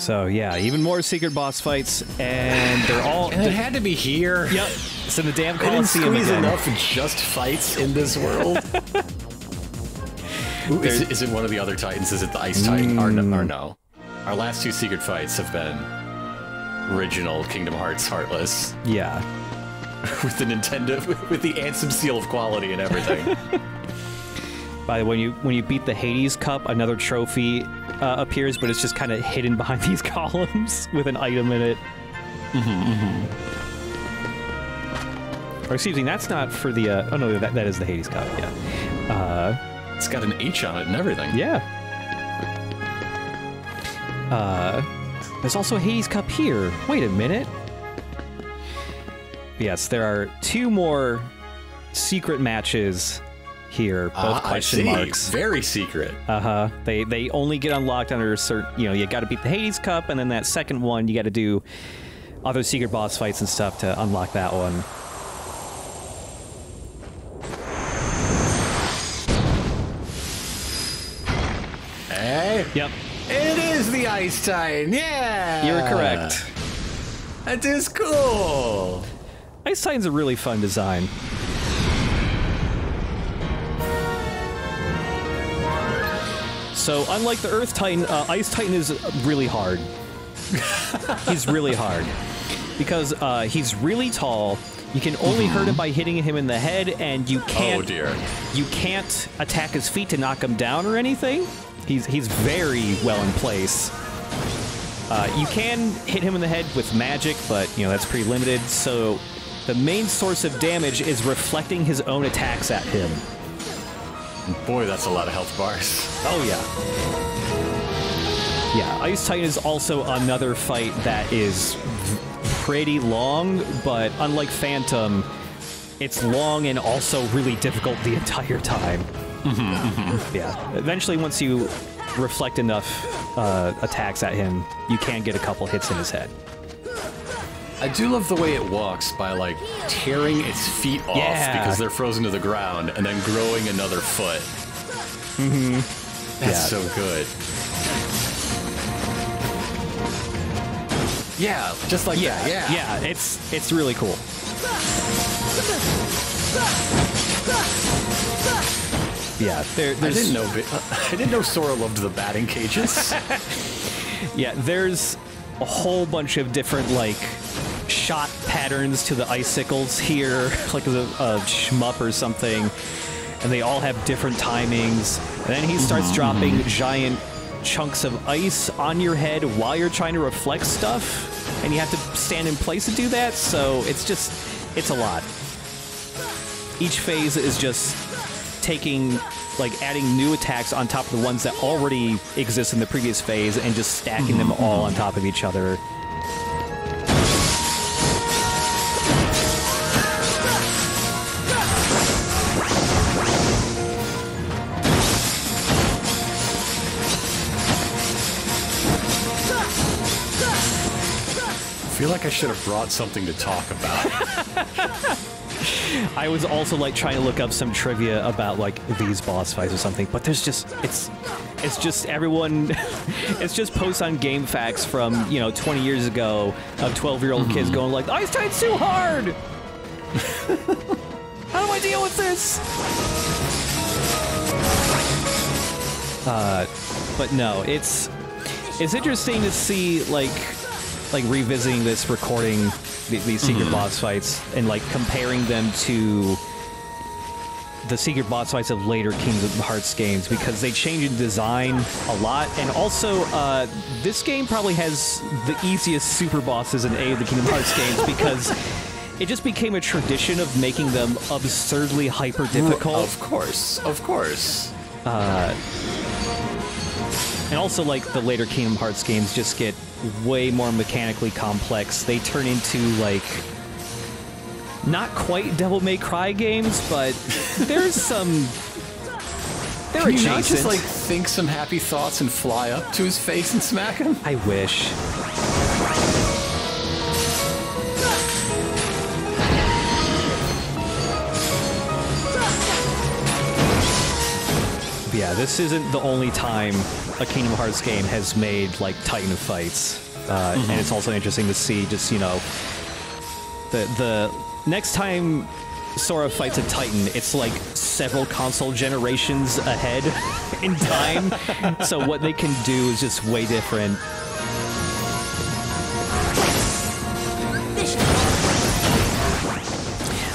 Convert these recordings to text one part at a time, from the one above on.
So yeah, even more secret boss fights, and they're all. And it had to be here. Yep, it's in the damn They didn't Coliseum squeeze again. enough just fights in this world. Ooh, is it one of the other Titans? Is it the Ice Titan? Or no? Our last 2 secret fights have been original Kingdom Hearts Heartless. Yeah. With the Nintendo, with the Ansem seal of quality and everything. By the way, when you beat the Hades Cup, another trophy appears, but it's just kind of hidden behind these columns with an item in it. Or excuse me, that's not for the. Oh no, that is the Hades Cup. Yeah. It's got an H on it and everything. Yeah. There's also a Hades Cup here. Wait a minute. Yes, there are 2 more secret matches here, both question marks. Very secret. They only get unlocked under a certain, you got to beat the Hades Cup, and then that second one you got to do other secret boss fights and stuff to unlock that one. Hey. Yep. It is the Ice Titan. Yeah. You're correct. That is cool. Ice Titan's a really fun design. So, unlike the Earth Titan, Ice Titan is really hard. He's really hard. Because he's really tall, you can only hurt him by hitting him in the head, and you can't... Oh, dear. You can't attack his feet to knock him down or anything. He's very well in place. You can hit him in the head with magic, but, that's pretty limited, so the main source of damage is reflecting his own attacks at him. Boy, that's a lot of health bars. Oh, yeah. Yeah, Ice Titan is also another fight that is pretty long, but unlike Phantom, it's long and also really difficult the entire time. Yeah, eventually once you reflect enough attacks at him, you can get a couple hits in his head. I do love the way it walks by, like, tearing its feet off because they're frozen to the ground and then growing another foot. That's so good. Yeah, just like that, Yeah, it's really cool. Yeah, there's... I didn't know Sora loved the batting cages. Yeah, there's a whole bunch of different, like, shot patterns to the icicles here, like a shmup or something, and they all have different timings. And then he starts dropping giant chunks of ice on your head while you're trying to reflect stuff, and you have to stand in place to do that, so it's a lot. Each phase is just taking, like, adding new attacks on top of the ones that already exist in the previous phase and just stacking them all on top of each other. I feel like I should have brought something to talk about. I was also, like, trying to look up some trivia about, like, these boss fights or something, but there's just, it's just everyone, it's just posts on GameFAQs from, 20 years ago of 12-year-old kids going like, Ice Titan's too hard! How do I deal with this? But no, it's interesting to see, like revisiting this, recording these secret boss fights, and, like, comparing them to the secret boss fights of later Kingdom Hearts games, because they change in design a lot, and also, this game probably has the easiest super bosses in any of the Kingdom Hearts games, because it just became a tradition of making them absurdly hyper-difficult. Of course, of course. And also, like, the later Kingdom Hearts games just get way more mechanically complex. They turn into, like, not quite Devil May Cry games, but there's some... They're Can you adjacent. not just, like, think some happy thoughts and fly up to his face and smack him? I wish. Yeah, this isn't the only time a Kingdom Hearts game has made like Titan fights, and it's also interesting to see just the next time Sora fights a Titan, it's like several console generations ahead in time, so what they can do is just way different.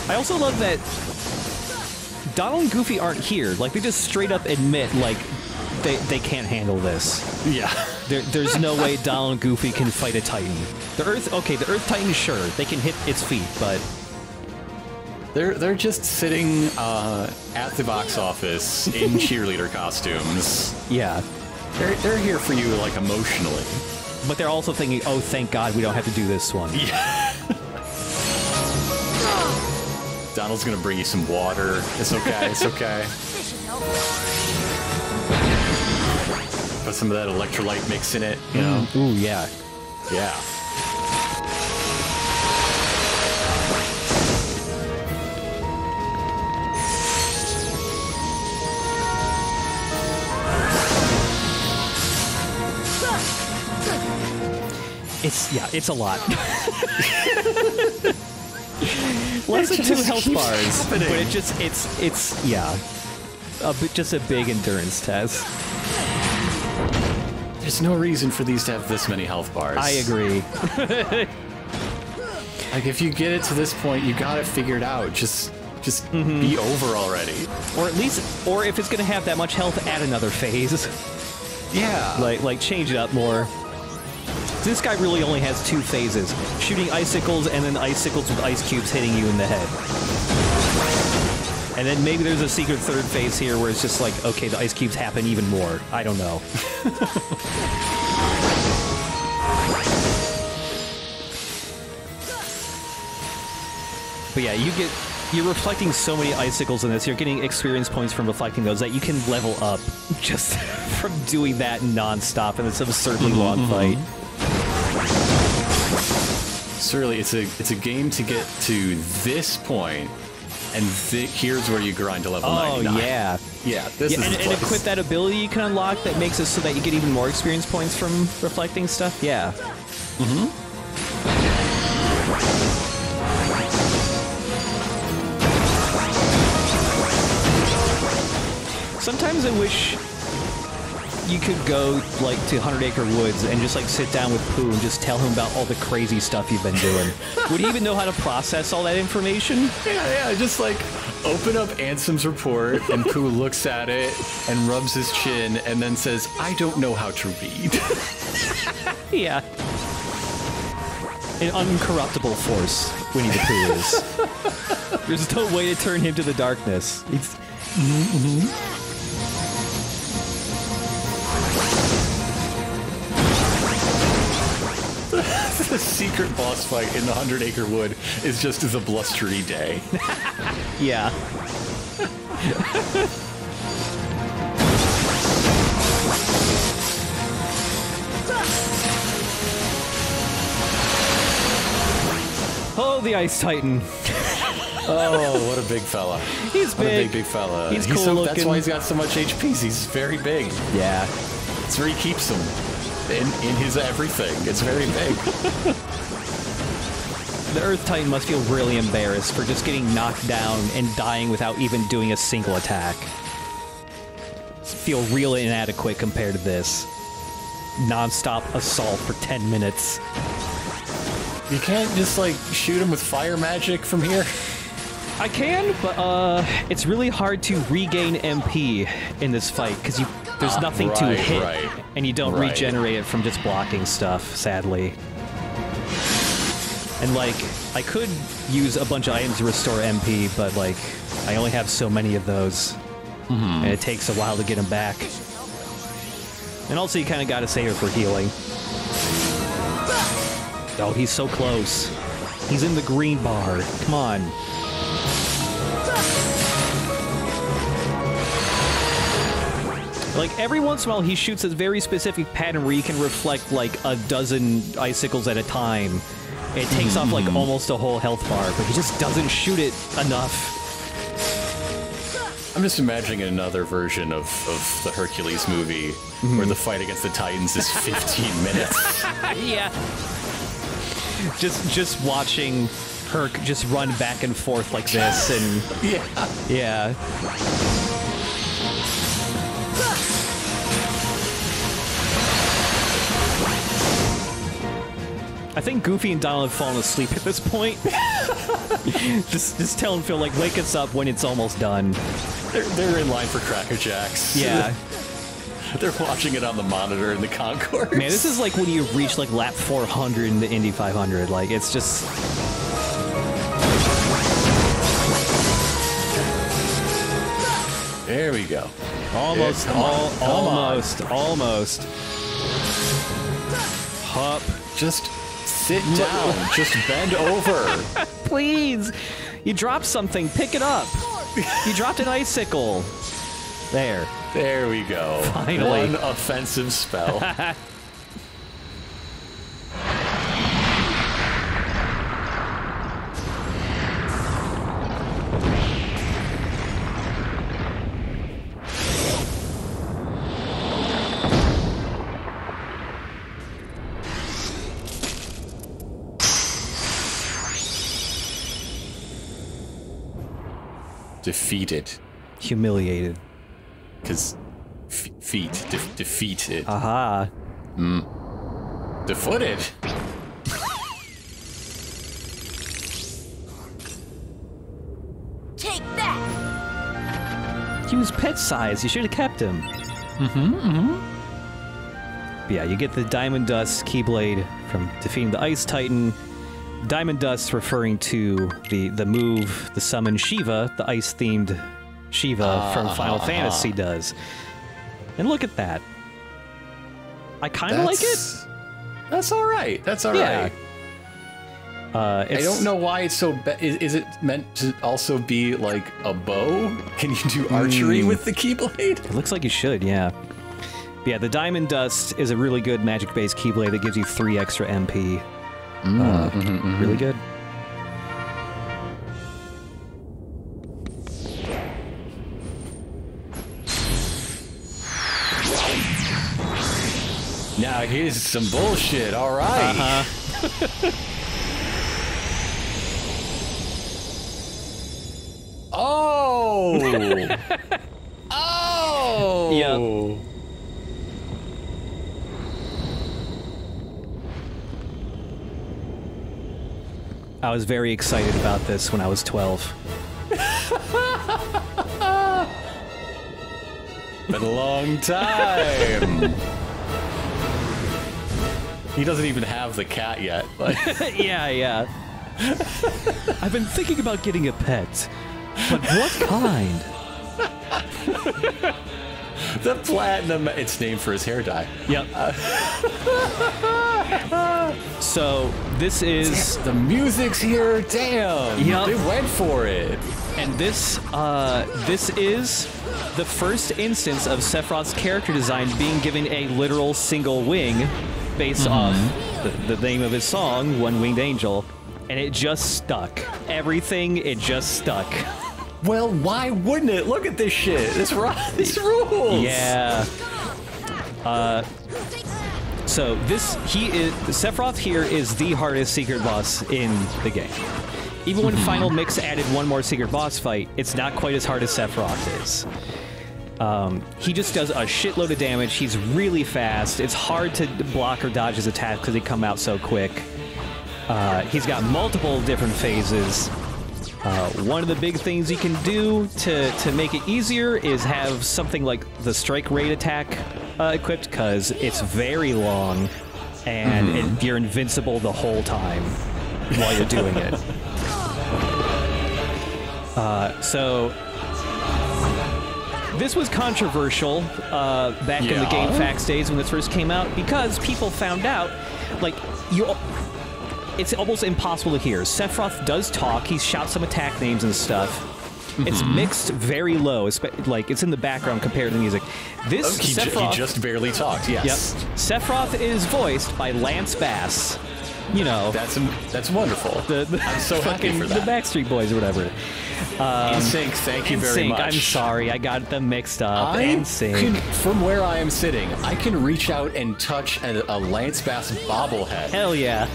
I also love that Donald and Goofy aren't here. Like, they just straight up admit, like, they can't handle this. Yeah. There's no way Donald and Goofy can fight a Titan. The Earth Titan, sure, they can hit its feet, but... They're just sitting at the box office in cheerleader costumes. Yeah. They're here for you, like, emotionally. But they're also thinking, oh, thank God we don't have to do this one. Yeah. Donald's gonna bring you some water. It's okay, it's okay. Put some of that electrolyte mix in it, you know? Ooh, yeah. Yeah. It's a lot. Less than 2 health bars, but it's just a big endurance test. There's no reason for these to have this many health bars. I agree. Like, if you get it to this point, you got it figured out. Just be over already. Or at least, or if it's gonna have that much health, add another phase. Yeah. Like change it up more. This guy really only has 2 phases. Shooting icicles and then icicles with ice cubes hitting you in the head. And then maybe there's a secret 3rd phase here where it's just like, okay, the ice cubes happen even more. I don't know. But yeah, you're reflecting so many icicles in this. You're getting experience points from reflecting those that you can level up just from doing that non-stop in this absurdly long fight. Certainly, it's a game to get to this point, and here's where you grind to level 99. Oh, yeah. Yeah, this is the place. And equip that ability you can unlock that makes it so that you get even more experience points from reflecting stuff. Yeah. Sometimes I wish you could go, like, to 100 Acre Woods and just, like, sit down with Pooh and just tell him about all the crazy stuff you've been doing. Would he even know how to process all that information? Yeah, just, like, open up Ansem's report, and Pooh looks at it and rubs his chin and then says, I don't know how to read. Yeah. An uncorruptible force, Winnie the Pooh is. There's no way to turn him to the darkness. It's... The secret boss fight in the 100 Acre Wood is just the blustery day. Yeah. Oh, the Ice Titan. Oh, what a big fella. He's big. What a big fella. He's cool looking. That's why he's got so much HP. He's very big. Yeah. That's where he keeps him. In his everything. It's very big. The Earth Titan must feel really embarrassed for just getting knocked down and dying without even doing a single attack. Feel real inadequate compared to this. Non-stop assault for 10 minutes. You can't just, like, shoot him with fire magic from here? I can, but it's really hard to regain MP in this fight, because there's nothing to hit, and you don't regenerate it from just blocking stuff, sadly. And, like, I could use a bunch of items to restore MP, but, like, I only have so many of those, and it takes a while to get them back. And also, you kind of gotta save it for healing. Oh, he's so close. He's in the green bar. Come on. Like, every once in a while, he shoots a very specific pattern where you can reflect, like, a dozen icicles at a time. It takes off, like, almost a whole health bar, but he just doesn't shoot it enough. I'm just imagining another version of the Hercules movie where the fight against the Titans is 15 minutes. Yeah. Just watching Herc just run back and forth like this, and yeah. I think Goofy and Donald have fallen asleep at this point. just telling Phil, like, wake us up when it's almost done. They're in line for Cracker Jacks. Yeah. They're watching it on the monitor in the concourse. Man, this is like when you reach like lap 400 in the Indy 500. Like, it's just... There we go. Almost, almost. Hup. Just sit down. Just bend over. Please. You dropped something. Pick it up. You dropped an icicle. There. There we go. Finally. One offensive spell. Defeated. Humiliated. Because defeated. Aha. Defooted. Take that! He was pet size. You should have kept him. Yeah, you get the Diamond Dust Keyblade from defeating the Ice Titan. Diamond Dust referring to the move, the summon Shiva, the ice-themed Shiva from Final Fantasy does. And look at that. I kind of like it. That's all right. That's all Yeah. right. I don't know why it's so... Is it meant to also be like a bow? Can you do archery with the Keyblade? It looks like you should, yeah. Yeah, the Diamond Dust is a really good magic-based Keyblade that gives you 3 extra MP. Really good. Now here's some bullshit, all right. Oh! Oh! Yep. I was very excited about this when I was 12. Been a long time. He doesn't even have the cat yet. Like. Yeah. I've been thinking about getting a pet, but what kind? The platinum. It's named for his hair dye. Yep. So this is the music's here. Damn. Yep. They went for it. And this is the first instance of Sephiroth's character design being given a literal single wing based off the name of his song, One Winged Angel, and it just stuck. Everything, it just stuck. Well, why wouldn't it? Look at this shit. This rules. Yeah. So Sephiroth here is the hardest secret boss in the game. Even when Final Mix added one more secret boss fight, it's not quite as hard as Sephiroth is. He just does a shitload of damage. He's really fast. It's hard to block or dodge his attacks because they come out so quick. He's got multiple different phases. One of the big things you can do to make it easier is have something like the strike rate attack equipped, because it's very long and you're invincible the whole time while you're doing it. So this was controversial back in the GameFAQs days when this first came out, because people found out, like, it's almost impossible to hear. Sephiroth does talk. He shouts some attack names and stuff. It's mixed very low, like it's in the background compared to the music. This he just barely talked. Yes. Yep. Sephiroth is voiced by Lance Bass. you know, that's wonderful. I'm so happy for that. The Backstreet Boys or whatever. Nsync, thank you very much. I'm sorry, I got them mixed up. Nsync. From where I am sitting, I can reach out and touch a Lance Bass bobblehead. Hell yeah.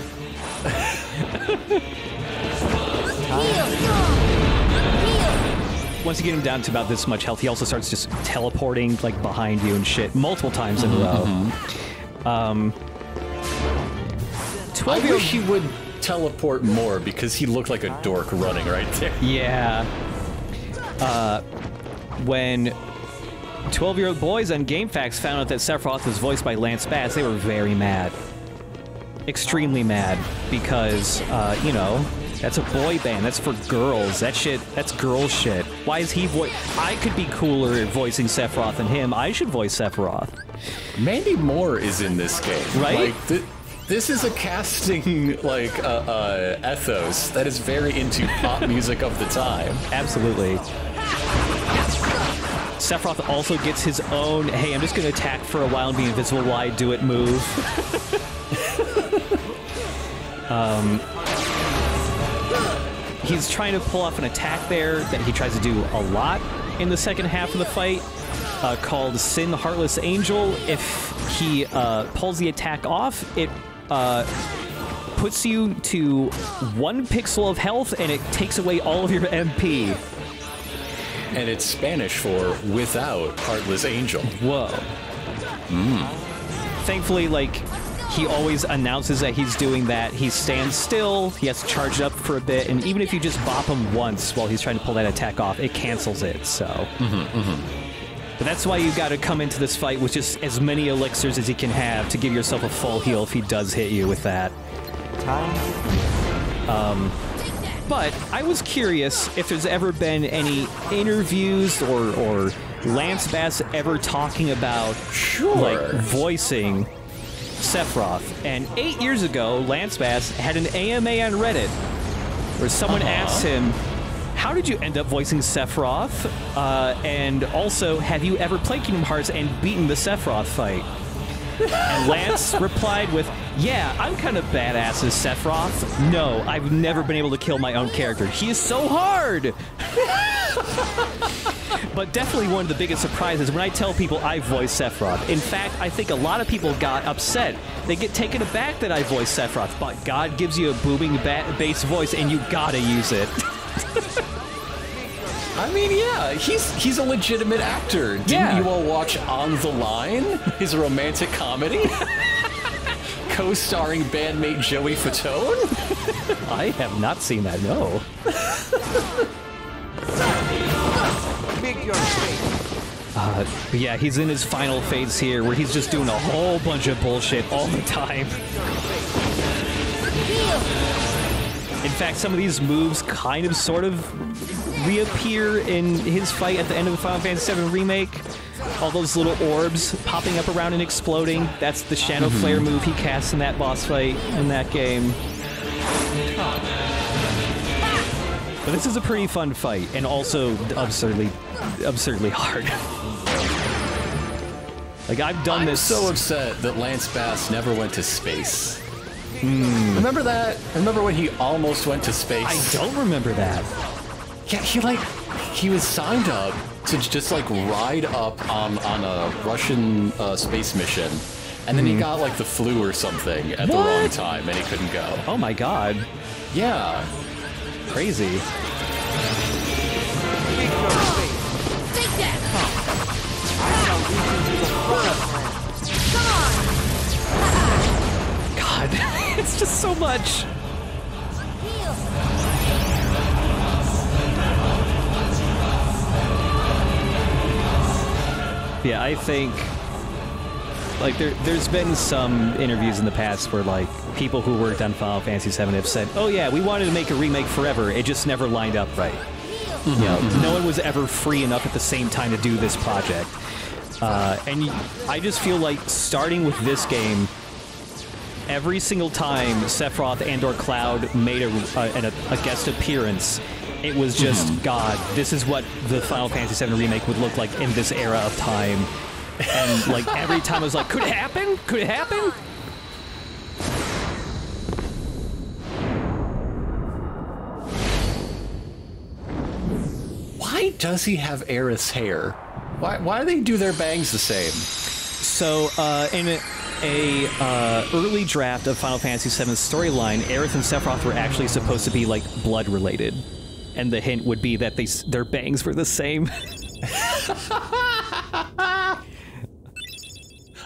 Once you get him down to about this much health, he also starts just teleporting like behind you and shit multiple times in a row. 12 I wish he would teleport more because he looked like a dork running right there. Yeah. When 12-year-old boys on GameFAQs found out that Sephiroth was voiced by Lance Bass, they were very mad. Extremely mad because, you know, that's a boy band. That's for girls. That shit, that's girl shit. Why is he I could be cooler at voicing Sephiroth than him. I should voice Sephiroth. Mandy Moore is in this game. Right? Like, this is a casting, like, ethos that is very into pop music of the time. Absolutely. Sephiroth also gets his own, hey, I'm just going to attack for a while and be invisible while I do it move. He's trying to pull off an attack there that he tries to do a lot in the second half of the fight, called Sin Heartless Angel. If he pulls the attack off, it puts you to 1 pixel of health and it takes away all of your MP. And it's Spanish for without Heartless Angel. Whoa. Thankfully, like, he always announces that he's doing that. He stands still, he has to charge it up for a bit, and even if you just bop him once while he's trying to pull that attack off, it cancels it, so. But that's why you gotta come into this fight with just as many elixirs as you can have to give yourself a full heal if he does hit you with that. But I was curious if there's ever been any interviews or Lance Bass ever talking about like voicing Sephiroth. And 8 years ago, Lance Bass had an AMA on Reddit where someone asked him, how did you end up voicing Sephiroth? And also, have you ever played Kingdom Hearts and beaten the Sephiroth fight? And Lance replied with, yeah, I'm kind of badass as Sephiroth. No, I've never been able to kill my own character. He is so hard! But definitely one of the biggest surprises when I tell people I voice Sephiroth. In fact, I think a lot of people got upset. They get taken aback that I voice Sephiroth, but God gives you a booming bass voice and you gotta use it. I mean, yeah, he's a legitimate actor. Didn't you all watch On the Line? His romantic comedy? Co-starring bandmate Joey Fatone? I have not seen that, no. But yeah, he's in his final phase here where he's just doing a whole bunch of bullshit all the time. In fact, some of these moves kind of sort of reappear in his fight at the end of the Final Fantasy VII Remake. All those little orbs popping up around and exploding. That's the Shadow Flare move he casts in that boss fight in that game. But this is a pretty fun fight, and also absurdly hard. Like, I've done this... I'm so upset that Lance Bass never went to space. Remember that? Remember when he almost went to space? I don't remember that. Yeah, he was signed up to just like ride up on a Russian space mission, and then he got like the flu or something at the wrong time, and he couldn't go. Oh my god. Yeah. Crazy. Take that! God, it's just so much. Yeah, I think, like, there's been some interviews in the past where, like, people who worked on Final Fantasy VII have said, oh yeah, we wanted to make a remake forever, it just never lined up right. You know, no one was ever free enough at the same time to do this project. And I just feel like starting with this game, every single time Sephiroth and/or Cloud made a guest appearance, it was just, God, this is what the Final Fantasy VII Remake would look like in this era of time. And, like, every time I was like, could it happen? Could it happen? Why does he have Aerith's hair? Why do they do their bangs the same? So, in a early draft of Final Fantasy VII's storyline, Aerith and Sephiroth were actually supposed to be, like, blood-related. And the hint would be that their bangs were the same.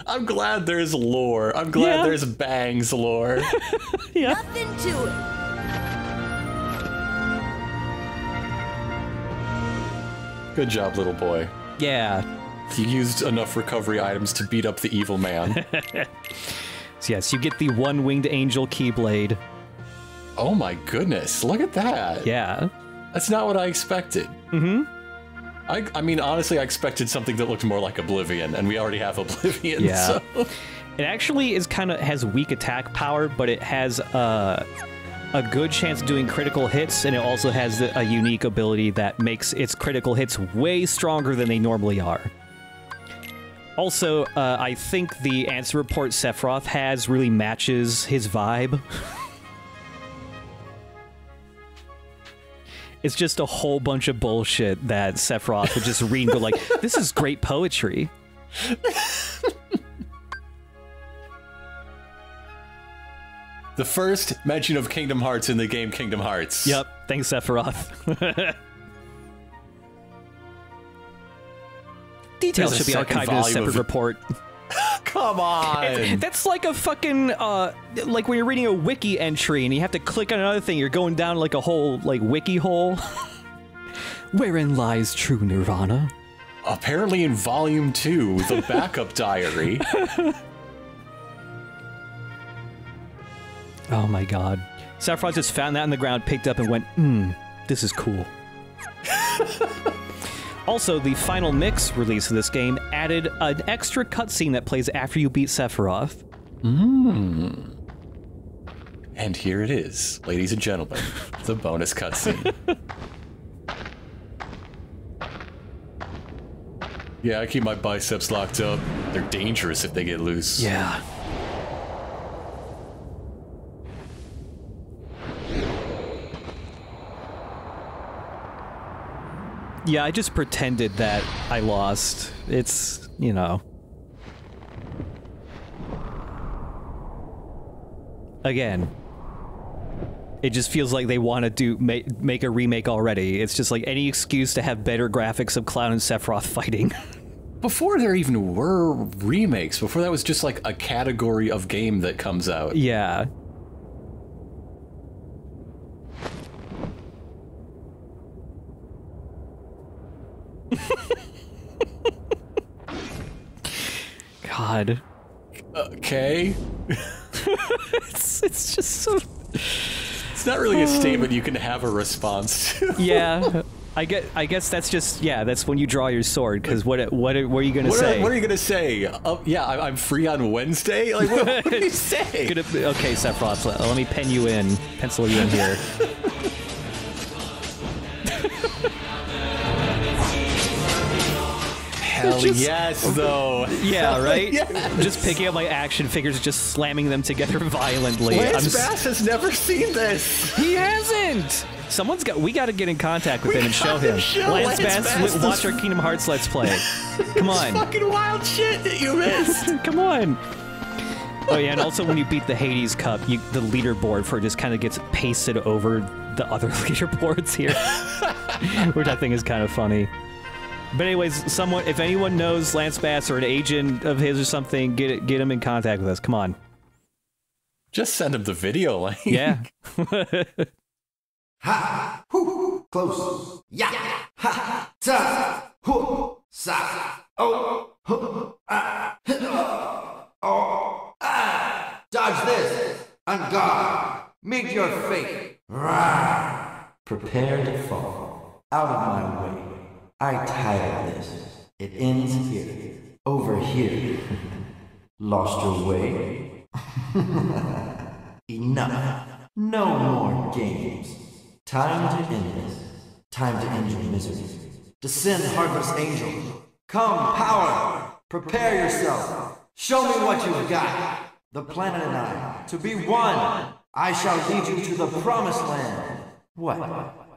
I'm glad there's lore. I'm glad there's bangs lore. Yeah. Nothing to it. Good job, little boy. Yeah. You used enough recovery items to beat up the evil man. So yes, you get the one-winged angel keyblade. Oh my goodness, look at that. Yeah. That's not what I expected. Mm-hmm. I mean, honestly, I expected something that looked more like Oblivion, and we already have Oblivion, Yeah. so... It actually has weak attack power, but it has a good chance of doing critical hits, and it also has a unique ability that makes its critical hits way stronger than they normally are. Also, I think the answer report Sephiroth has really matches his vibe. It's just a whole bunch of bullshit that Sephiroth would just read and go like, this is great poetry. The first mention of Kingdom Hearts in the game Kingdom Hearts. Yep, thanks Sephiroth. Details should be archived in a separate report. Come on! That's like a fucking, like when you're reading a wiki entry and you have to click on another thing, you're going down like a whole, like, wiki hole. Wherein lies true nirvana? Apparently in Volume 2, the backup diary. Oh my god. Sephiroth just found that on the ground, picked up and went, this is cool. Also, the final mix release of this game added an extra cutscene that plays after you beat Sephiroth. And here it is, ladies and gentlemen, the bonus cutscene. Yeah, I keep my biceps locked up. They're dangerous if they get loose. Yeah. Yeah, I just pretended that I lost. It's, you know. Again, it just feels like they want to make a remake already. It's just like any excuse to have better graphics of Cloud and Sephiroth fighting. Before there even were remakes, before that was just like a category of game that comes out. Yeah. God. Okay. It's just so... It's not really a statement you can have a response to. Yeah. I guess that's just, yeah, that's when you draw your sword, because what are you going to say? What are you going to say? Yeah, I'm free on Wednesday? Like, what do you say? Okay, Sephiroth, let me pencil you in here. Hell yes, though. Yeah, right? Yes. Just picking up my action figures, just slamming them together violently. Lance Bass has never seen this. He hasn't! We gotta get in contact with him and show him. Lance Bass, watch our Kingdom Hearts Let's Play. Come on. Fucking wild shit that you missed. Come on. Oh yeah, and also when you beat the Hades Cup, the leaderboard for it just kind of gets pasted over the other leaderboards here. Which I think is kind of funny. But anyways, if anyone knows Lance Bass or an agent of his or something, get him in contact with us. Come on. Just send him the video link. Yeah. Ha! Hoo! Close. Ya! Ha! Ta! Hoo! Sa! Oh! Ah! Oh! Ah! Dodge this! On guard! Meet your fate! Rah! Prepare to fall. Out of my way. I titled this. It ends here. Over here. Lost your way? Enough. No more games. Time to end this. Time to end your misery. Descend, Heartless Angel. Come, power. Prepare yourself. Show me what you've got. The planet and I, to be one. I shall lead you to the promised land. What?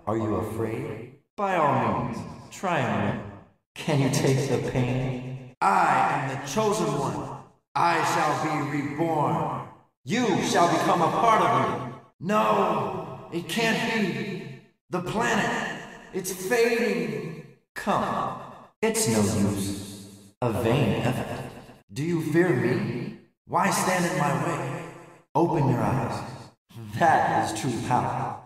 Are you afraid? By all means, try and win. Can you take the pain? I am the chosen one. I shall be reborn. You shall become a part of me. No, it can't be. The planet, it's fading. Come, it's no use. A vain effort. Do you fear me? Why stand in my way? Open your eyes. That is true power.